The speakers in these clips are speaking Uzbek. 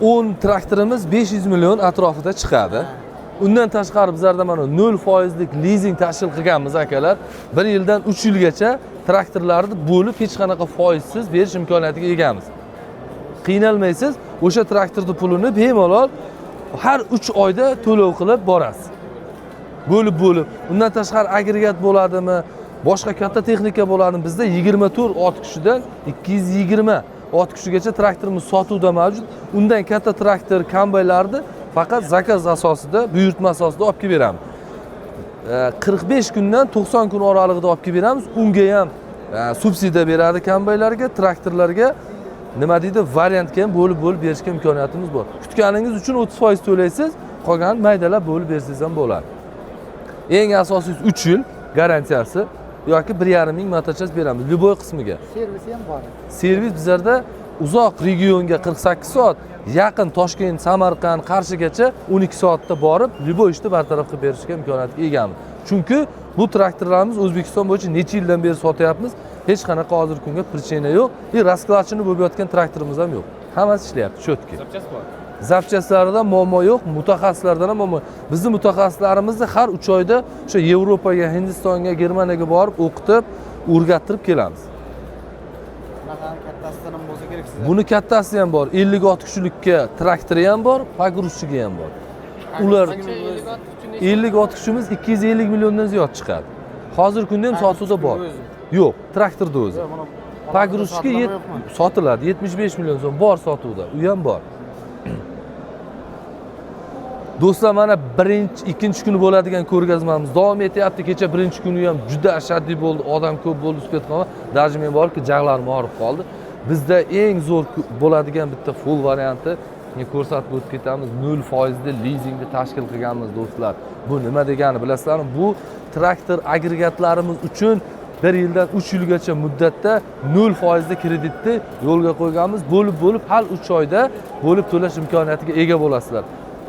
10 traktorimiz 500 million atrofida chiqadi. Undan tashqari bizlarda mana 0% lizing tashkil qilganmiz akalar. 1 yildan 3 yilgacha traktorlarni bo'lib hech qanaqa foizsiz berish imkoniyatiga egamiz. Qiynalmaysiz, o'sha traktorning pulini bemalol har 3 oyda to'lov qilib borasiz. Bo'lib. Undan tashqari agregat bo'ladimi, boshqa katta texnika bo'ladimi? Bizda 24 ot kuchidan 220 ot kuchigacha traktorimiz sotuvda mavjud. Undan katta traktor, kombaynlarni faqat zakaz asosida, buyurtma asosida olib kelib beramiz. 45 kundan 90 kun oralig'ida olib kelib beramiz. Unga ham subsidiya beradi kombaynlarga, traktorlarga. Nima deydi, variantga ham bo'lib berishga imkoniyatimiz bor. Kutganingiz uchun 30% to'laysiz, qolgan maydalab bo'lib bersangiz ham bo'ladi. Eng asosiysi 3 yil garantiyasi yoki 1,5 ming motochas beramiz любой qismiga. Servisi ham bor. Servis bizlarda uzoq regionga 48 soat, yaqin Toshkent, Samarqand, Qarshigacha 12 soatda borib, любой ishni bartaraf qilib berishga imkoniyatga egamiz. Chunki bu traktorlarimiz O'zbekiston bo'yicha necha yildan beri sotyapmiz. Hech qanaqa hozirgi kunga prichina yo'q. Raskladchini bo'lib yotgan traktorimiz ham yo'q. Hammasi ishlayapti, chotki. Zapchast bor. Zapchastlarida muammo yo'q, mutaxassislardan ham muammo. Bizning mutaxassislarimizni har 3 oyda o'sha Yevropaga, Hindistonga, Germaniyaga borib o'qitib, o'rgattirib kelamiz. Bunaqangi kattasidan ham bo'lsa kerak sizda. Buni kattasi ham bor, 50 ot kuchlikka traktori ham bor, pogruzchigi ham bor. Ular 50 ot kuchimiz 250 milliondan ziyod chiqadi. Hozirgi kunda ham sotuvda bor. Yo'q, traktorda o'zi. Pogruzchiki sotiladi, 75 million so'm bor sotuvda, u ham bor. Do'stlar, mana ikkinchi kuni bo'ladigan ko'rgazmamiz davom etyapti. Kecha birinchi kuni ham juda ashaddiy bo'ldi, odam ko'p bo'ldi, uspetxona. Даже men borki, jag'larim og'rib qoldi. Bizda eng zo'r bo'ladigan bitta full varianti ko'rsatib o'tib ketamiz. 0% lizingni tashkil qilganmiz do'stlar. Bu nima degani bilasizlarmi? Bu traktor agregatlarimiz uchun 1 yildan 3 yilgacha muddatda 0% kreditni yo'lga qo'yganmiz. Bo'lib har 3 oyda bo'lib to'lash imkoniyatiga ega bo'lasizlar.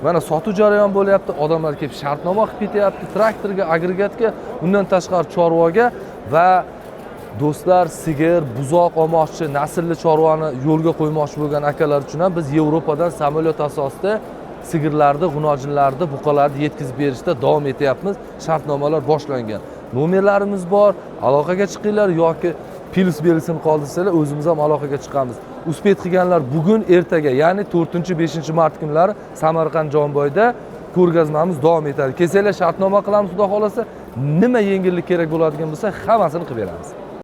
Mana sotuv jarayon bo'lyapti, odamlar kelib shartnoma qilib ketyapti, traktorga, agregatga, undan tashqari chorvaga va do'stlar, sigir, buzoq olmoqchi, naslli chorvani yo'lga qo'ymoqchi bo'lgan akalar uchun ham biz Yevropadan samolyot asosida sigirlarni, g'unojinlarni, buqalarni yetkazib berishda davom etyapmiz. Shartnomalar boshlangan. Nomerlarimiz bor, aloqaga chiqinglar yoki plus belgisini qoldirsanglar, o'zimiz ham aloqaga chiqamiz. Uspet qilganlar bugun, ertaga, ya'ni 4-5 mart kunlari Samarqand Jonboyda ko'rgazmamiz davom etadi. Kelsanglar shartnoma qilamiz, xudo xolasa, nima yengillik kerak bo'ladigan bo'lsa, hammasini qilib beramiz.